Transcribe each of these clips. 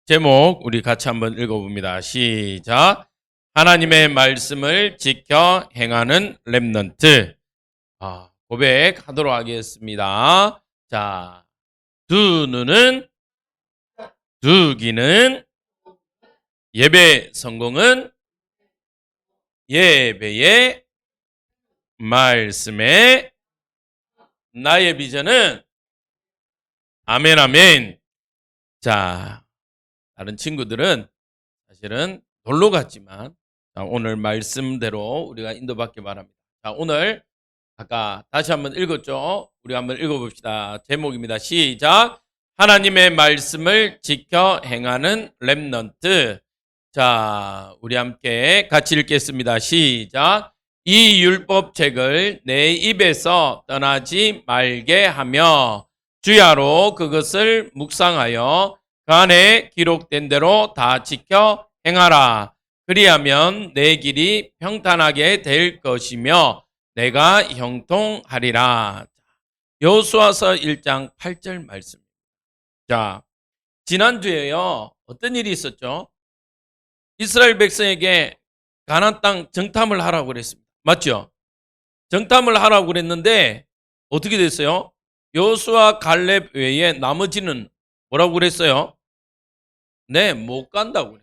제목 우리 같이 한번 읽어봅니다. 시작. 하나님의 말씀을 지켜 행하는 렘넌트. 고백하도록 하겠습니다. 자, 두 눈은, 두 귀는, 예배 성공은 예배의 말씀에, 나의 비전은 아멘 아멘. 자, 다른 친구들은 사실은 놀러 갔지만 오늘 말씀대로 우리가 인도받기 바랍니다. 자, 오늘 아까 다시 한번 읽었죠? 우리 한번 읽어봅시다. 제목입니다. 시작. 하나님의 말씀을 지켜 행하는 렘넌트. 자, 우리 함께 같이 읽겠습니다. 시작. 이 율법책을 내 입에서 떠나지 말게 하며 주야로 그것을 묵상하여 그 안에 기록된 대로 다 지켜 행하라. 그리하면 내 길이 평탄하게 될 것이며 내가 형통하리라. 여호수아서 1장 8절 말씀입니다. 자, 지난주에요, 어떤 일이 있었죠? 이스라엘 백성에게 가나안 땅 정탐을 하라고 그랬습니다. 맞죠? 정탐을 하라고 그랬는데 어떻게 됐어요? 여호수아 갈렙 외에 나머지는 뭐라고 그랬어요? 네, 못 간다고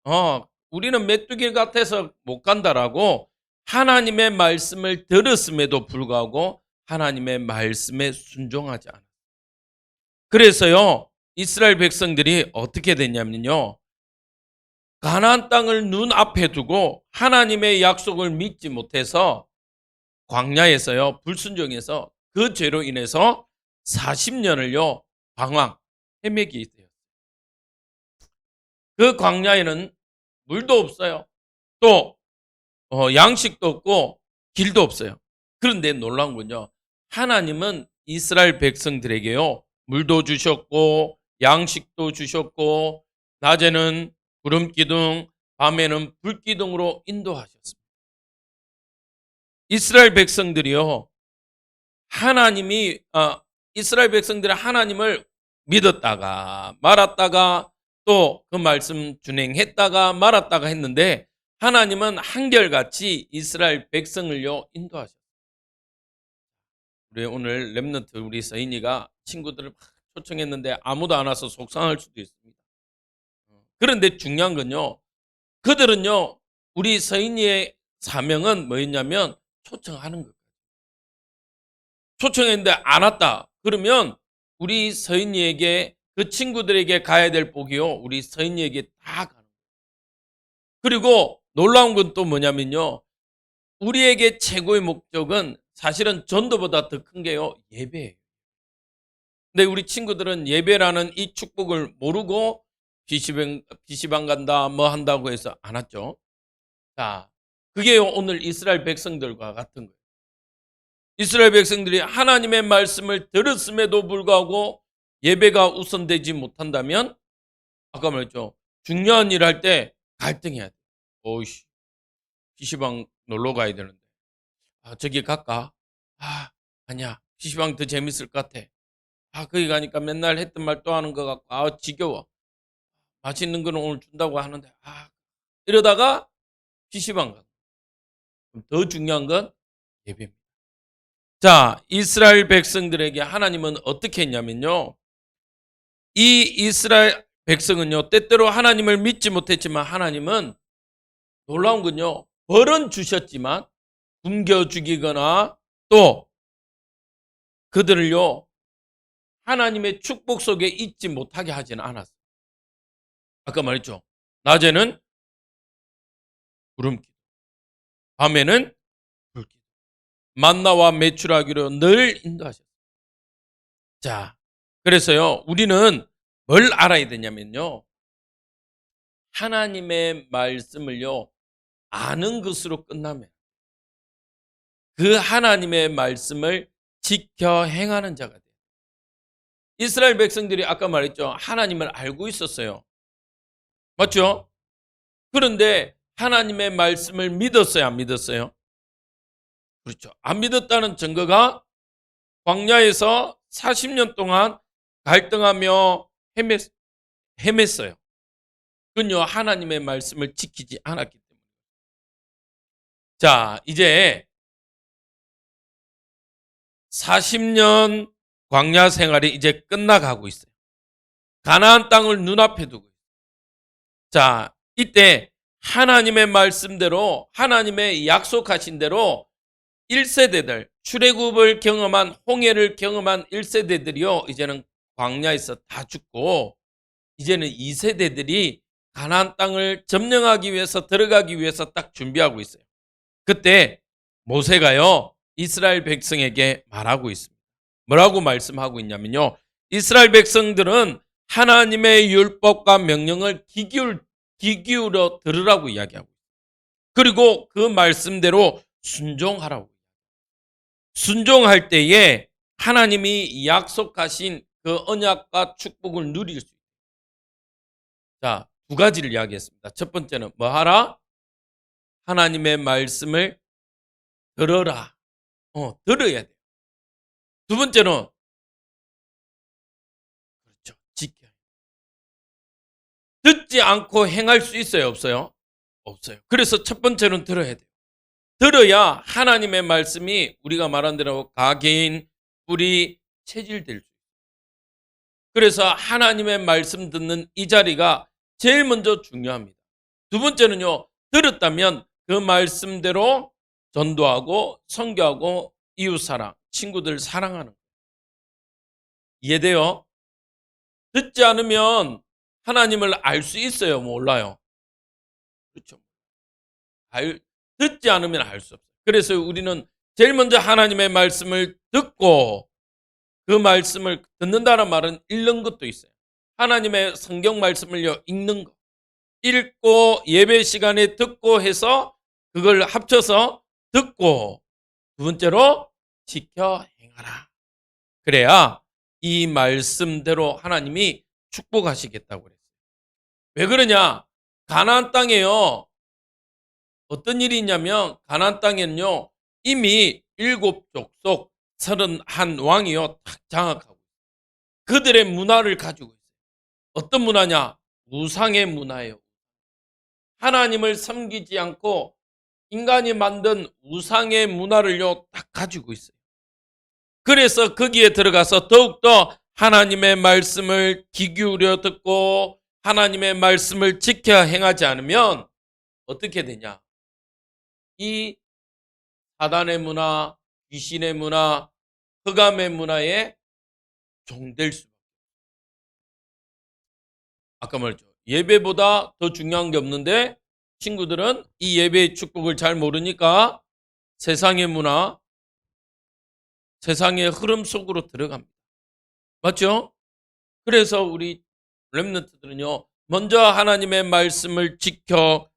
그랬어요. 우리는 메뚜기 같아서 못 간다라고 하나님의 말씀을 들었음에도 불구하고 하나님의 말씀에 순종하지 않아요. 그래서요, 이스라엘 백성들이 어떻게 됐냐면요, 가나안 땅을 눈앞에 두고 하나님의 약속을 믿지 못해서 광야에서요, 불순종해서 그 죄로 인해서 40년을요 방황 헤매기 돼요. 그 광야에는 물도 없어요. 또 양식도 없고 길도 없어요. 그런데 놀라운 건요, 하나님은 이스라엘 백성들에게요 물도 주셨고 양식도 주셨고 낮에는 구름 기둥, 밤에는 불 기둥으로 인도하셨습니다. 이스라엘 백성들이요, 이스라엘 백성들이 하나님을 믿었다가 말았다가 또 그 말씀 준행했다가 말았다가 했는데 하나님은 한결같이 이스라엘 백성을요 인도하셨어요. 우리 오늘 렘넌트 우리 서인이가 친구들을 막 초청했는데 아무도 안 와서 속상할 수도 있습니다. 그런데 중요한 건요, 그들은요, 우리 서인이의 사명은 뭐였냐면 초청하는 거예요. 초청했는데 안 왔다. 그러면 우리 서인이에게, 그 친구들에게 가야 될 복이요, 우리 서인이에게 다 가는 거예요. 그리고 놀라운 건 또 뭐냐면요, 우리에게 최고의 목적은 사실은 전도보다 더 큰 게요, 예배예요. 근데 우리 친구들은 예배라는 이 축복을 모르고 PC방 간다 뭐 한다고 해서 안 왔죠. 자, 그게요 오늘 이스라엘 백성들과 같은 거예요. 이스라엘 백성들이 하나님의 말씀을 들었음에도 불구하고 예배가 우선되지 못한다면 아까 말했죠, 중요한 일 할 때 갈등해야 돼. 오이씨, PC방 놀러 가야 되는데 저기 갈까? 아니야, PC방 더 재밌을 것 같아. 거기 가니까 맨날 했던 말 또 하는 것 같고 지겨워. 맛있는 거는 오늘 준다고 하는데 이러다가 PC방 가. 더 중요한 건 예배입니다. 자, 이스라엘 백성들에게 하나님은 어떻게 했냐면요, 이 이스라엘 백성은요 때때로 하나님을 믿지 못했지만 하나님은 놀라운 건요, 벌은 주셨지만 굶겨 죽이거나 또 그들을요 하나님의 축복 속에 있지 못하게 하지는 않았어요. 아까 말했죠, 낮에는 구름기둥, 밤에는 불기둥, 만나와 메추라기로 늘 인도하셨어요. 자, 그래서요 우리는 뭘 알아야 되냐면요, 하나님의 말씀을요 아는 것으로 끝나면 그 하나님의 말씀을 지켜 행하는 자가 돼요. 이스라엘 백성들이 아까 말했죠, 하나님을 알고 있었어요. 맞죠? 그런데 하나님의 말씀을 믿었어요, 안 믿었어요? 그렇죠. 안 믿었다는 증거가 광야에서 40년 동안 갈등하며 헤맸어요. 그건요, 하나님의 말씀을 지키지 않았기 때문에. 자, 이제 40년 광야 생활이 이제 끝나가고 있어요. 가나안 땅을 눈앞에 두고. 자, 이때 하나님의 말씀대로, 하나님의 약속하신 대로 1세대들, 출애굽을 경험한, 홍해를 경험한 1세대들이요, 이제는 광야에서 다 죽고, 이제는 2세대들이 가나안 땅을 점령하기 위해서, 들어가기 위해서 딱 준비하고 있어요. 그때 모세가요, 이스라엘 백성에게 말하고 있습니다. 뭐라고 말씀하고 있냐면요, 이스라엘 백성들은 하나님의 율법과 명령을 귀 기울여 들으라고 이야기하고, 그리고 그 말씀대로 순종하라고. 순종할 때에 하나님이 약속하신 그 언약과 축복을 누릴 수 있어요. 자, 두 가지를 이야기했습니다. 첫 번째는 뭐 하라? 하나님의 말씀을 들어라. 들어야 돼요. 두 번째는, 그렇죠, 지켜야 돼요. 듣지 않고 행할 수 있어요, 없어요? 없어요. 그래서 첫 번째는 들어야 돼요. 들어야 하나님의 말씀이 우리가 말한 대로 가계인, 뿌리, 체질될 수 있어요. 그래서 하나님의 말씀 듣는 이 자리가 제일 먼저 중요합니다. 두 번째는요, 들었다면 그 말씀대로 전도하고 선교하고 이웃사랑, 친구들 사랑하는 거예요. 이해돼요? 듣지 않으면 하나님을 알 수 있어요, 몰라요? 그렇죠. 듣지 않으면 알 수 없어요. 그래서 우리는 제일 먼저 하나님의 말씀을 듣고, 그 말씀을 듣는다는 말은 읽는 것도 있어요. 하나님의 성경 말씀을 읽는 거. 읽고 예배 시간에 듣고 해서 그걸 합쳐서 듣고, 두 번째로 지켜 행하라. 그래야 이 말씀대로 하나님이 축복하시겠다고 그랬어요. 왜 그러냐? 가나안 땅에요, 어떤 일이 있냐면, 가나안 땅에는요, 이미 7족속 31왕이요 딱 장악하고 그들의 문화를 가지고 있어요. 어떤 문화냐? 우상의 문화예요. 하나님을 섬기지 않고 인간이 만든 우상의 문화를요 딱 가지고 있어요. 그래서 거기에 들어가서 더욱더 하나님의 말씀을 귀 기울여 듣고 하나님의 말씀을 지켜 행하지 않으면 어떻게 되냐? 이 사단의 문화, 귀신의 문화, 흑암의 문화에 종될 수. 아까 말했죠. 예배보다 더 중요한 게 없는데 친구들은 이 예배의 축복을 잘 모르니까 세상의 문화, 세상의 흐름 속으로 들어갑니다. 맞죠? 그래서 우리 렘넌트들은요, 먼저 하나님의 말씀을 지켜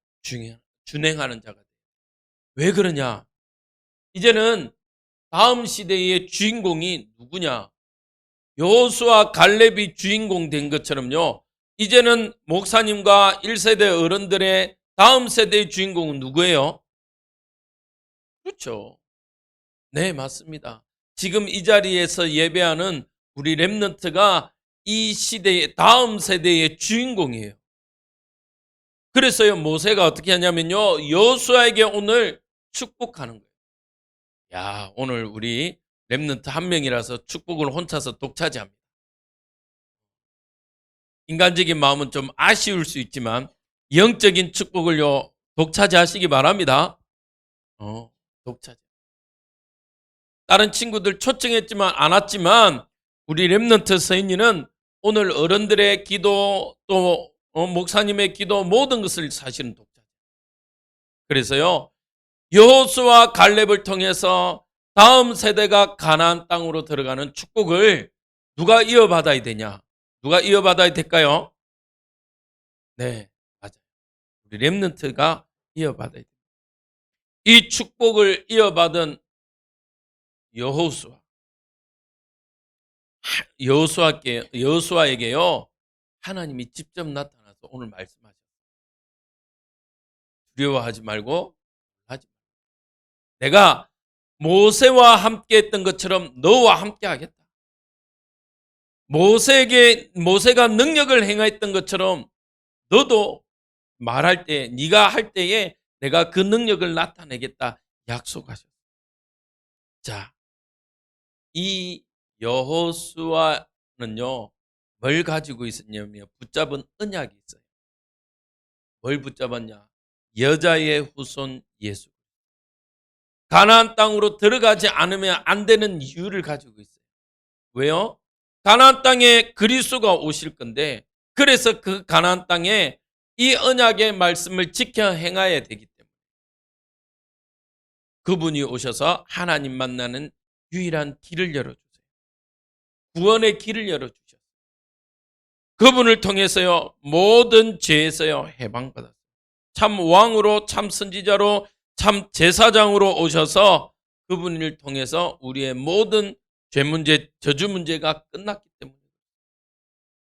준행하는 자가 돼요. 왜 그러냐? 이제는 다음 시대의 주인공이 누구냐? 여호수아 갈렙이 주인공 된 것처럼요, 이제는 목사님과 1세대 어른들의 다음 세대의 주인공은 누구예요? 그렇죠. 네, 맞습니다. 지금 이 자리에서 예배하는 우리 렘넌트가 이 시대의 다음 세대의 주인공이에요. 그래서요, 모세가 어떻게 하냐면요, 여호수아에게 오늘 축복하는 거예요. 야, 오늘 우리 렘넌트 한 명이라서 축복을 혼자서 독차지합니다. 인간적인 마음은 좀 아쉬울 수 있지만 영적인 축복을요 독차지하시기 바랍니다. 독차지. 다른 친구들 초청했지만 안 왔지만 우리 렘넌트 서인이는 오늘 어른들의 기도 또 목사님의 기도 모든 것을 사실은 독차지. 그래서요, 여호수아 갈렙을 통해서 다음 세대가 가나안 땅으로 들어가는 축복을 누가 이어받아야 되냐? 누가 이어받아야 될까요? 네, 맞아요. 우리 렘넌트가 이어받아야 돼요. 이 축복을 이어받은 여호수아, 여호수아에게요 하나님이 직접 나타나서 오늘 말씀하셨어요. 두려워하지 말고 하지 말고. 내가 모세와 함께 했던 것처럼 너와 함께 하겠다. 모세가 능력을 행했던 것처럼 너도 말할 때, 네가 할 때에 내가 그 능력을 나타내겠다 약속하셨어요. 자, 이 여호수아는요, 뭘 가지고 있었냐면 붙잡은 언약이 있어요. 뭘 붙잡았냐? 여자의 후손 예수. 가나안 땅으로 들어가지 않으면 안 되는 이유를 가지고 있어요. 왜요? 가나안 땅에 그리스도가 오실 건데, 그래서 그 가나안 땅에 이 언약의 말씀을 지켜 행해야 되기 때문에 그분이 오셔서 하나님 만나는 유일한 길을 열어주세요. 구원의 길을 열어주셨어요. 그분을 통해서요, 모든 죄에서요 해방받았어요. 참 왕으로, 참 선지자로, 참 제사장으로 오셔서 그분을 통해서 우리의 모든 죄 문제, 저주 문제가 끝났기 때문에.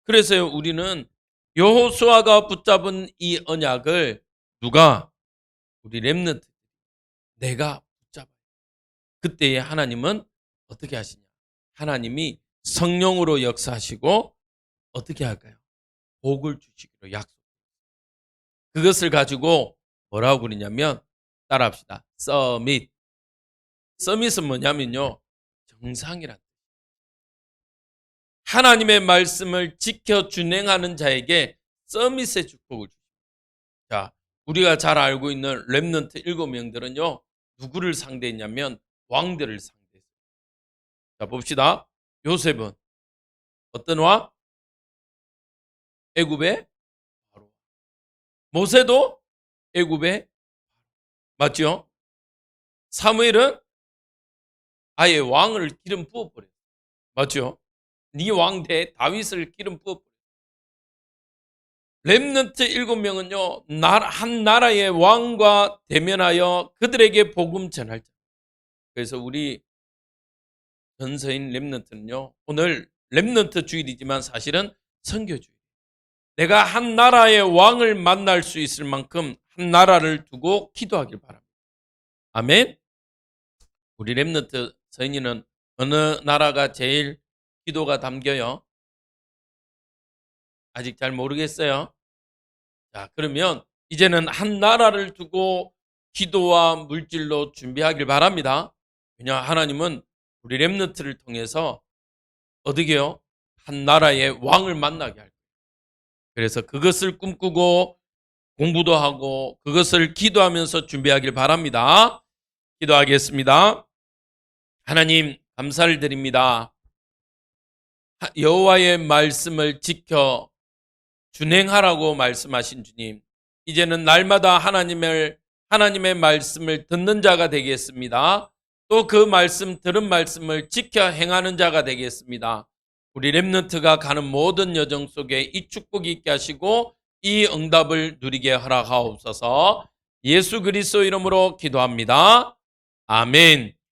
그래서요, 우리는 여호수아가 붙잡은 이 언약을 누가? 우리 렘넌트, 내가 붙잡아요. 그때에 하나님은 어떻게 하시냐? 하나님이 성령으로 역사하시고 어떻게 할까요? 복을 주시기로 약속. 그것을 가지고 뭐라고 그러냐면, 따라합시다. 서밋. 서밋은 뭐냐면요, 정상이란. 하나님의 말씀을 지켜 준행하는 자에게 서밋의 축복을 주십니다. 자, 우리가 잘 알고 있는 렘넌트 7명들은요, 누구를 상대했냐면 왕들을 상대했어요. 자, 봅시다. 요셉은 어떤 왕? 애굽의 바로. 모세도 애굽의, 맞죠? 사무엘은 아예 왕을 기름 부어버려요. 맞죠? 네 왕대 다윗을 기름 부어버려요. 렘넌트 7명은요, 한 나라의 왕과 대면하여 그들에게 복음 전할 자. 그래서 우리 전서인 렘넌트는요, 오늘 렘넌트 주일이지만 사실은 선교주일. 내가 한 나라의 왕을 만날 수 있을 만큼 한 나라를 두고 기도하길 바랍니다. 아멘. 우리 렘넌트 서인이는 어느 나라가 제일 기도가 담겨요? 아직 잘 모르겠어요. 자, 그러면 이제는 한 나라를 두고 기도와 물질로 준비하길 바랍니다. 왜냐, 하나님은 우리 렘넌트를 통해서 어떻게 해요? 한 나라의 왕을 만나게 할 거예요. 그래서 그것을 꿈꾸고 공부도 하고 그것을 기도하면서 준비하길 바랍니다. 기도하겠습니다. 하나님, 감사를 드립니다. 여호와의 말씀을 지켜 준행하라고 말씀하신 주님, 이제는 날마다 하나님의 말씀을 듣는 자가 되겠습니다. 또 그 말씀, 들은 말씀을 지켜 행하는 자가 되겠습니다. 우리 렘넌트가 가는 모든 여정 속에 이 축복이 있게 하시고 이 응답을 누리게 허락하옵소서. 예수 그리스도 이름으로 기도합니다. 아멘.